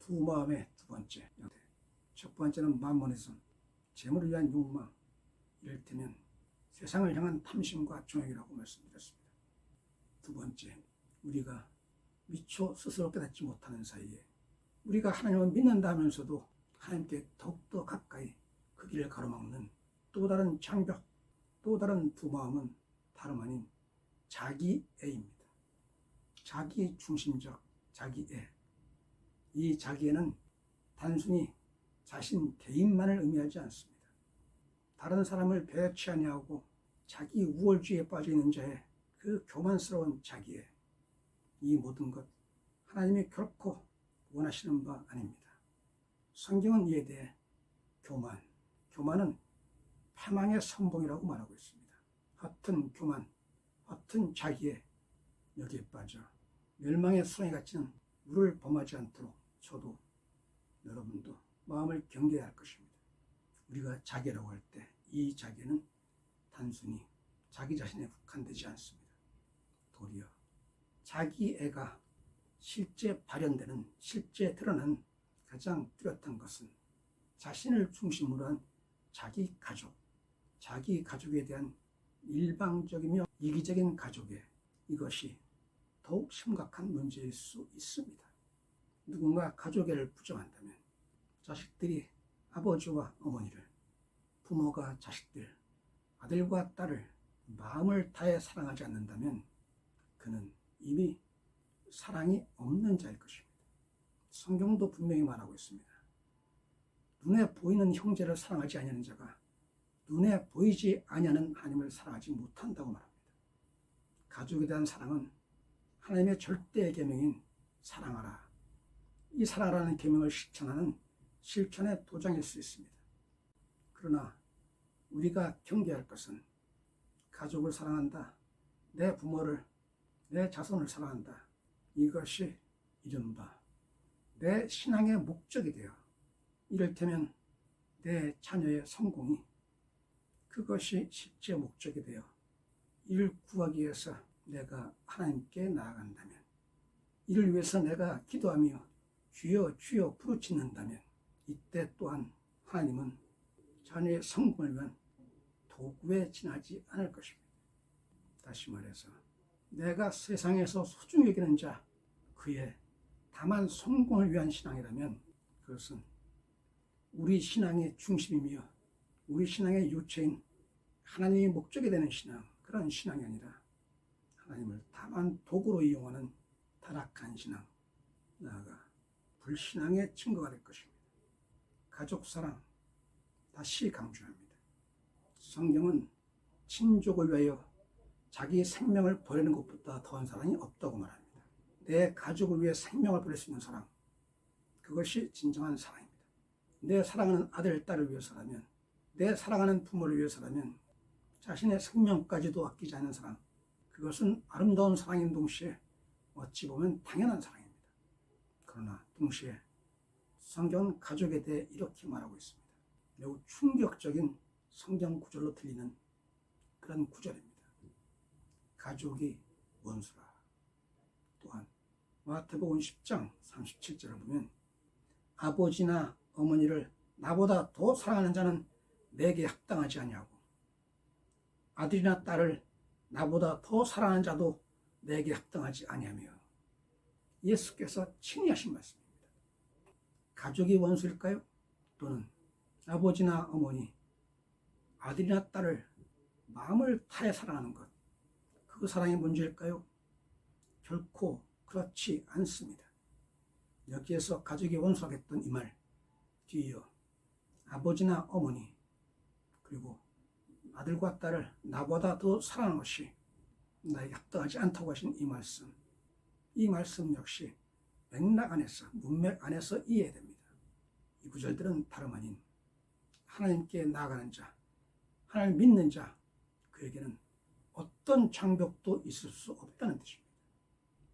두 마음의 두 번째. 첫 번째는 만몬에선 재물을 위한 욕망, 이를테면 세상을 향한 탐심과 정욕이라고 말씀드렸습니다. 두 번째, 우리가 미처 스스로 깨닫지 못하는 사이에 우리가 하나님을 믿는다 하면서도 하나님께 더욱더 가까이 그 길을 가로막는 또 다른 장벽, 또 다른 두 마음은 다름 아닌 자기애입니다. 자기 중심적 자기애. 이 자기애는 단순히 자신 개인만을 의미하지 않습니다. 다른 사람을 배려치 아니하고 자기 우월주의에 빠져 있는 자의 그 교만스러운 자기애. 이 모든 것 하나님이 결코 원하시는 바 아닙니다. 성경은 이에 대해 교만은 패망의 선봉이라고 말하고 있습니다. 허튼 교만, 허튼 자기애, 여기에 빠져 멸망의 수렁에 갇히는 물을 범하지 않도록 저도 여러분도 마음을 경계해야 할 것입니다. 우리가 자기라고 할 때 이 자기는 단순히 자기 자신에 국한되지 않습니다. 도리어 자기애가 실제 발현되는, 실제 드러난 가장 뚜렷한 것은 자신을 중심으로 한 자기 가족에 대한 일방적이며 이기적인 가족애, 이것이 더욱 심각한 문제일 수 있습니다. 누군가 가족애를 부정한다면 자식들이 아버지와 어머니를, 부모가 자식들, 아들과 딸을 마음을 다해 사랑하지 않는다면 그는 이미 사랑이 없는 자일 것입니다. 성경도 분명히 말하고 있습니다. 눈에 보이는 형제를 사랑하지 아니하는 자가 눈에 보이지 아니하는 하나님을 사랑하지 못한다고 말합니다. 가족에 대한 사랑은 하나님의 절대의 계명인 사랑하라. 이 사랑하라는 계명을 실천하는 실천의 도장일 수 있습니다. 그러나 우리가 경계할 것은 가족을 사랑한다, 내 부모를, 내 자손을 사랑한다, 이것이 이른바 내 신앙의 목적이 되어 이를테면 내 자녀의 성공이 그것이 실제 목적이 되어 이를 구하기 위해서 내가 하나님께 나아간다면, 이를 위해서 내가 기도하며 주여 주여 부르짖는다면 이때 또한 하나님은 자녀의 성공을 위한 도구에 지나지 않을 것입니다. 다시 말해서 내가 세상에서 소중히 여기는 자, 그의 다만 성공을 위한 신앙이라면 그것은 우리 신앙의 중심이며 우리 신앙의 유체인 하나님의 목적이 되는 신앙, 그런 신앙이 아니라 하나님을 다만 도구로 이용하는 타락한 신앙, 나아가 불신앙의 증거가 될 것입니다. 가족사랑, 다시 강조합니다. 성경은 친족을 위하여 자기 생명을 버리는 것보다 더한 사랑이 없다고 말합니다. 내 가족을 위해 생명을 버릴 수 있는 사랑, 그것이 진정한 사랑입니다. 내 사랑하는 아들, 딸을 위해서라면, 내 사랑하는 부모를 위해서라면 자신의 생명까지도 아끼지 않는 사랑, 그것은 아름다운 사랑인 동시에 어찌 보면 당연한 사랑입니다. 그러나 동시에 성경은 가족에 대해 이렇게 말하고 있습니다. 매우 충격적인 성경 구절로 들리는 그런 구절입니다. 가족이 원수라. 또한 마태복음 10장 37절을 보면 아버지나 어머니를 나보다 더 사랑하는 자는 내게 합당하지 아니하고 아들이나 딸을 나보다 더 사랑하는 자도 내게 합당하지 아니하며, 예수께서 친히 하신 말씀입니다. 가족이 원수일까요? 또는 아버지나 어머니, 아들이나 딸을 마음을 다해 사랑하는 것, 그 사랑이 문제일까요? 결코 그렇지 않습니다. 여기에서 가족이 원수하겠던 이 말 뒤이어 아버지나 어머니 그리고 아들과 딸을 나보다 더 사랑하는 것이 나에게 합당하지 않다고 하신 이 말씀 역시 맥락 안에서, 문맥 안에서 이해해야 됩니다. 이 구절들은 다름 아닌 하나님께 나아가는 자, 하나님을 믿는 자, 그에게는 어떤 장벽도 있을 수 없다는 뜻입니다.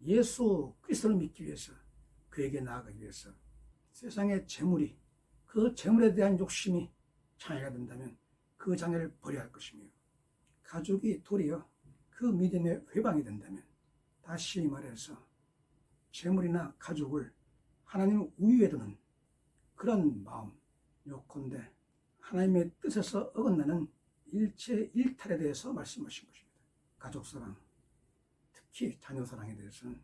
예수 그리스도를 믿기 위해서, 그에게 나아가기 위해서 세상의 재물이, 그 재물에 대한 욕심이 장애가 된다면 그 장애를 버려야 할 것이며, 가족이 도리어 그 믿음의 회방이 된다면, 다시 말해서 재물이나 가족을 하나님을 우위에 두는 그런 마음, 요컨대 하나님의 뜻에서 어긋나는 일체 일탈에 대해서 말씀하신 것입니다. 가족사랑, 특히 자녀사랑에 대해서는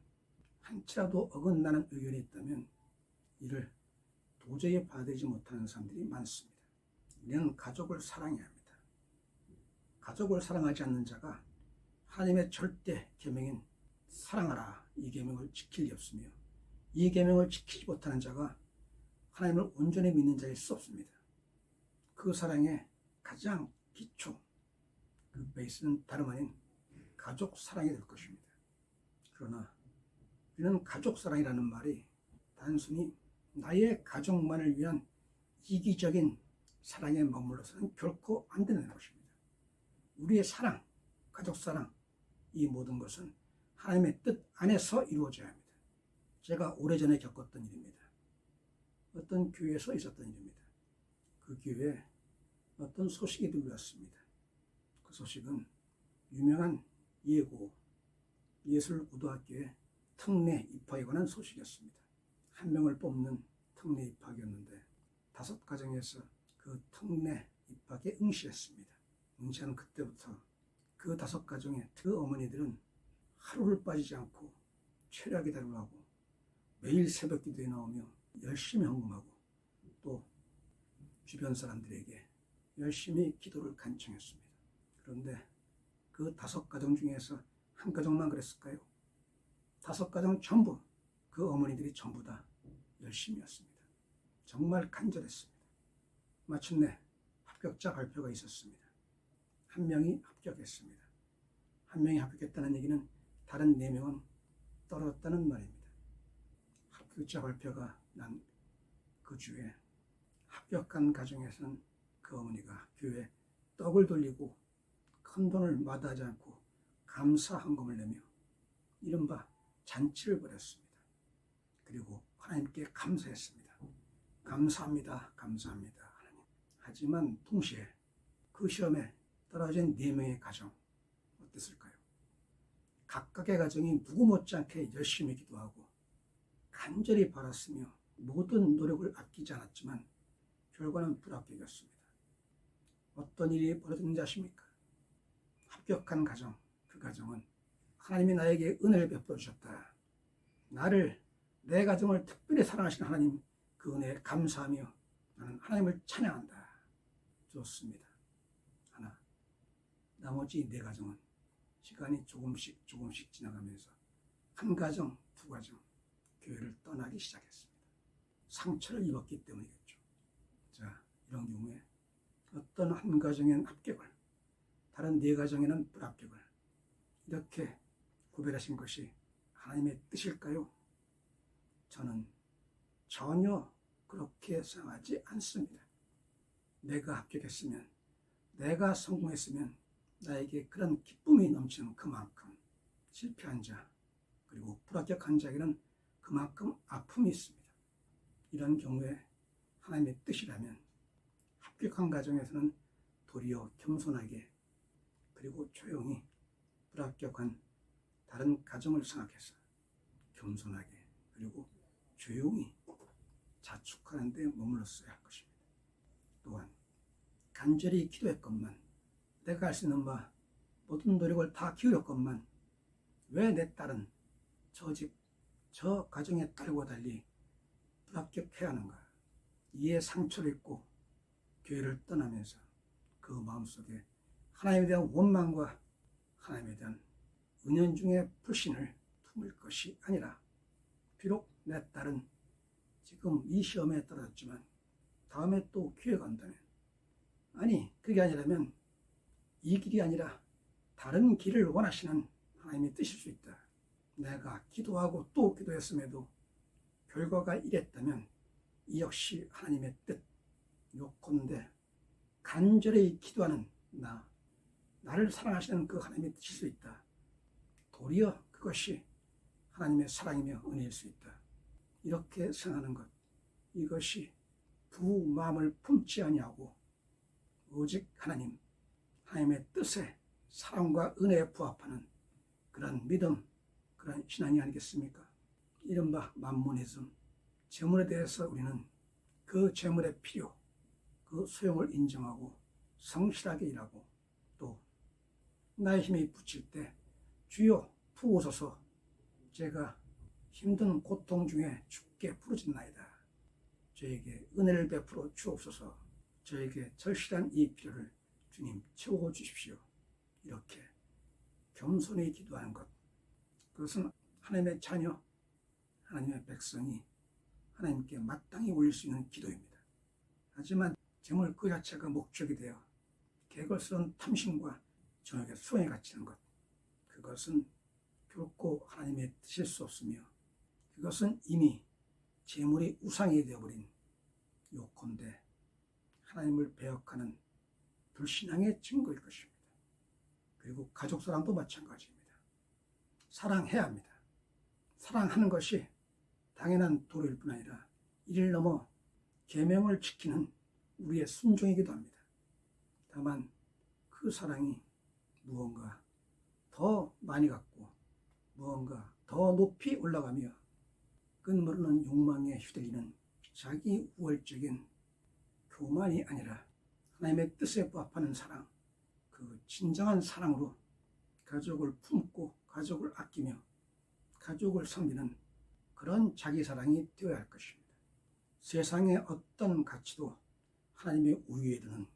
한치라도 어긋나는 의견이 있다면 이를 도저히 받아들이지 못하는 사람들이 많습니다. 우리는 가족을 사랑해야 합니다. 가족을 사랑하지 않는 자가 하나님의 절대 계명인 사랑하라 이 계명을 지킬 리 없으며 이 계명을 지키지 못하는 자가 하나님을 온전히 믿는 자일 수 없습니다. 그 사랑의 가장 기초, 그 베이스는 다름 아닌 가족 사랑이 될 것입니다. 그러나 우리는 가족 사랑이라는 말이 단순히 나의 가족만을 위한 이기적인 사랑에 머물러서는 결코 안 되는 것입니다. 우리의 사랑, 가족 사랑, 이 모든 것은 하나님의 뜻 안에서 이루어져야 합니다. 제가 오래전에 겪었던 일입니다. 어떤 교회에서 있었던 일입니다. 그 교회에 어떤 소식이 들려왔습니다. 그 소식은 유명한 예고, 예술고등학교의 특례 입학에 관한 소식이었습니다. 한 명을 뽑는 특례 입학이었는데 5가정에서 그 특례 입학에 응시했습니다. 응시하는 그때부터 그 5가정의 그 어머니들은 하루를 빠지지 않고 철야 기도를 하고 매일 새벽 기도에 나오며 열심히 헌금하고 또 주변 사람들에게 열심히 기도를 간청했습니다. 그런데 그 5가정 중에서 한 가정만 그랬을까요? 5가정 전부 그 어머니들이 전부 다 열심히 했습니다. 정말 간절했습니다. 마침내 합격자 발표가 있었습니다. 한 명이 합격했습니다. 한 명이 합격했다는 얘기는 다른 4명은 떨어졌다는 말입니다. 합격자 발표가 난 그 주에 합격한 가정에서는 그 어머니가 교회에 떡을 돌리고 큰 돈을 마다하지 않고 감사 헌금을 내며 이른바 잔치를 벌였습니다. 그리고 하나님께 감사했습니다. 감사합니다. 감사합니다. 하나님. 하지만 동시에 그 시험에 떨어진 4명의 가정 어땠을까요? 각각의 가정이 누구 못지않게 열심히 기도하고 간절히 바랐으며 모든 노력을 아끼지 않았지만 결과는 불합격이었습니다. 어떤 일이 벌어졌는지 아십니까? 합격한 가정, 그 가정은 하나님이 나에게 은혜를 베풀어 주셨다. 내 가정을 특별히 사랑하시는 하나님 그 은혜에 감사하며 나는 하나님을 찬양한다. 좋습니다. 하나, 나머지 4가정은 시간이 조금씩 지나가면서 한 가정, 2가정 교회를 떠나기 시작했습니다. 상처를 입었기 때문이겠죠. 자, 이런 경우에 어떤 한 가정에는 합격을, 다른 4가정에는 불합격을 이렇게 구별하신 것이 하나님의 뜻일까요? 저는 전혀 그렇게 생각하지 않습니다. 내가 합격했으면, 내가 성공했으면 나에게 그런 기쁨이 넘치는 그만큼 실패한 자, 그리고 불합격한 자에게는 그만큼 아픔이 있습니다. 이런 경우에 하나님의 뜻이라면 합격한 가정에서는 도리어 겸손하게 그리고 조용히 불합격한 다른 가정을 생각해서 겸손하게 그리고 조용히 자축하는 데 머물렀어야 할 것입니다. 또한 간절히 기도했건만 내가 할 수 있는 바 모든 노력을 다 기울였건만 왜 내 딸은 저 가정의 딸과 달리 불합격해야 하는가? 이에 상처를 입고 교회를 떠나면서 그 마음속에 하나님에 대한 원망과 하나님에 대한 은연중의 불신을 품을 것이 아니라 비록 내 딸은 지금 이 시험에 떨어졌지만 다음에 또 기회가 온다면 아니 그게 아니라면 이 길이 아니라 다른 길을 원하시는 하나님의 뜻일 수 있다. 내가 기도하고 또 기도했음에도 결과가 이랬다면 이 역시 하나님의 뜻. 요컨대 간절히 기도하는 나를 사랑하시는 그 하나님의 뜻일 수 있다. 도리어 그것이 하나님의 사랑이며 은혜일 수 있다. 이렇게 생각하는 것, 이것이 두 마음을 품지 아니하고 오직 하나님의 뜻에 사랑과 은혜에 부합하는 그런 믿음, 그런 신앙이 아니겠습니까? 이른바 만모니즘, 재물에 대해서 우리는 그 재물의 필요, 그 소용을 인정하고 성실하게 일하고, 또 나의 힘이 붙일 때 주여 부으소서, 제가 힘든 고통 중에 주께 부르짖나이다, 저에게 은혜를 베풀어 주옵소서, 저에게 절실한 이 필요를 주님 채워주십시오, 이렇게 겸손히 기도하는 것, 그것은 하나님의 자녀, 하나님의 백성이 하나님께 마땅히 올릴 수 있는 기도입니다. 하지만 재물 그 자체가 목적이 되어 개걸스러운 탐심과 정욕의 수렁에 갇히는 것, 그것은 결코 하나님의 뜻일 수 없으며, 그것은 이미 재물이 우상이 되어버린, 요컨대 하나님을 배역하는 불신앙의 증거일 것입니다. 그리고 가족 사랑도 마찬가지입니다. 사랑해야 합니다. 사랑하는 것이 당연한 도리일 뿐 아니라 이를 넘어 계명을 지키는 우리의 순종이기도 합니다. 다만 그 사랑이 무언가 더 많이 갖고 무언가 더 높이 올라가며 끝모르는 욕망에 휘둘리는 자기 우월적인 교만이 아니라 하나님의 뜻에 부합하는 사랑, 그 진정한 사랑으로 가족을 품고 가족을 아끼며 가족을 섬기는 그런 자기 사랑이 되어야 할 것입니다. 세상의 어떤 가치도 하나님의 우위에 두는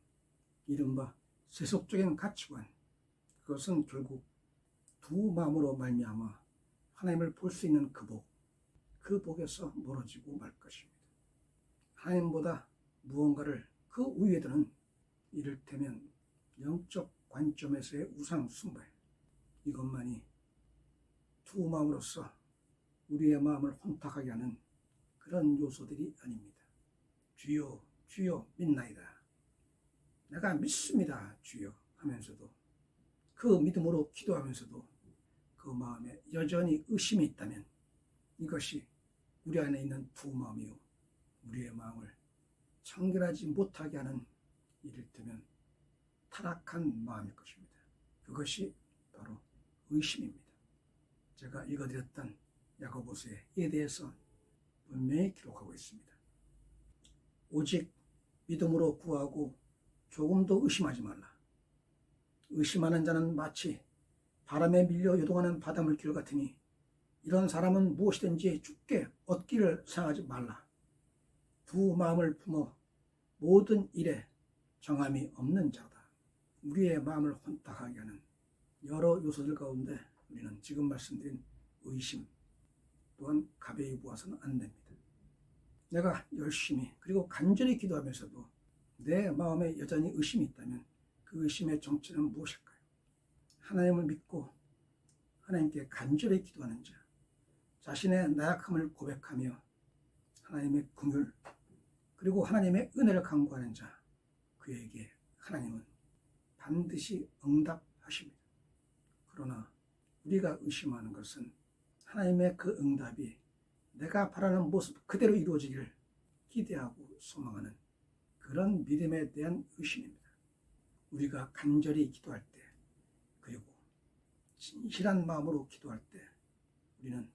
이른바 세속적인 가치관, 그것은 결국 두 마음으로 말미암아 하나님을 볼 수 있는 그 복에서 멀어지고 말 것입니다. 하나님보다 무언가를 그 우위에 두는, 이를테면 영적 관점에서의 우상 숭배, 이것만이 두 마음으로서 우리의 마음을 혼탁하게 하는 그런 요소들이 아닙니다. 주여 주여 믿나이다, 내가 믿습니다 주여 하면서도, 그 믿음으로 기도하면서도 그 마음에 여전히 의심이 있다면 이것이 우리 안에 있는 두 마음이요, 우리의 마음을 청결하지 못하게 하는, 이를테면 타락한 마음일 것입니다. 그것이 바로 의심입니다. 제가 읽어드렸던 야고보서에 이에 대해서 분명히 기록하고 있습니다. 오직 믿음으로 구하고 조금도 의심하지 말라. 의심하는 자는 마치 바람에 밀려 요동하는 바닷물길 같으니 이런 사람은 무엇이든지 주께 얻기를 생각하지 말라. 두 마음을 품어 모든 일에 정함이 없는 자다. 우리의 마음을 혼탁하게 하는 여러 요소들 가운데 우리는 지금 말씀드린 의심 또한 가벼이 보아서는 안 됩니다. 내가 열심히 그리고 간절히 기도하면서도 내 마음에 여전히 의심이 있다면 그 의심의 정체는 무엇일까요? 하나님을 믿고 하나님께 간절히 기도하는 자, 자신의 나약함을 고백하며 하나님의 긍휼 그리고 하나님의 은혜를 간구하는 자, 그에게 하나님은 반드시 응답하십니다. 그러나 우리가 의심하는 것은 하나님의 그 응답이 내가 바라는 모습 그대로 이루어지기를 기대하고 소망하는 그런 믿음에 대한 의심입니다. 우리가 간절히 기도할 때, 그리고 진실한 마음으로 기도할 때 우리는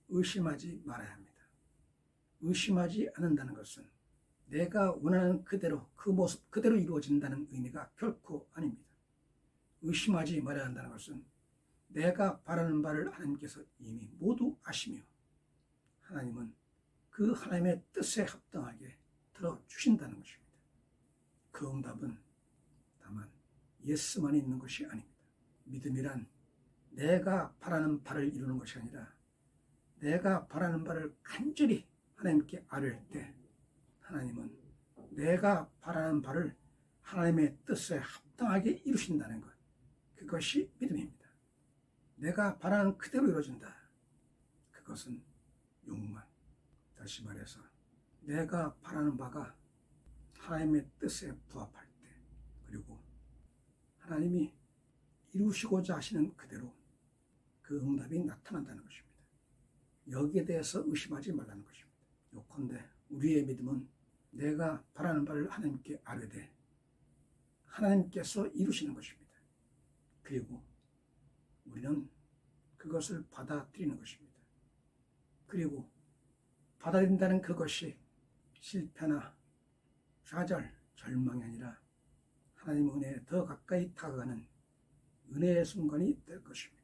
의심하지 말아야 합니다. 의심하지 않는다는 것은 내가 원하는 그대로, 그 모습 그대로 이루어진다는 의미가 결코 아닙니다. 의심하지 말아야 한다는 것은 내가 바라는 바를 하나님께서 이미 모두 아시며 하나님은 그 하나님의 뜻에 합당하게 들어주신다는 것입니다. 그 응답은 다만 예스만 있는 것이 아닙니다. 믿음이란 내가 바라는 바를 이루는 것이 아니라 내가 바라는 바를 간절히 하나님께 아뢰을 때 하나님은 내가 바라는 바를 하나님의 뜻에 합당하게 이루신다는 것, 그것이 믿음입니다. 내가 바라는 그대로 이루어진다. 그것은 욕망. 다시 말해서 내가 바라는 바가 하나님의 뜻에 부합할 때, 그리고 하나님이 이루시고자 하시는 그대로 그 응답이 나타난다는 것입니다. 여기에 대해서 의심하지 말라는 것입니다. 요컨대 우리의 믿음은 내가 바라는 바를 하나님께 아뢰되 하나님께서 이루시는 것입니다. 그리고 우리는 그것을 받아들이는 것입니다. 그리고 받아들인다는 그것이 실패나 좌절, 절망이 아니라 하나님의 은혜에 더 가까이 다가가는 은혜의 순간이 될 것입니다.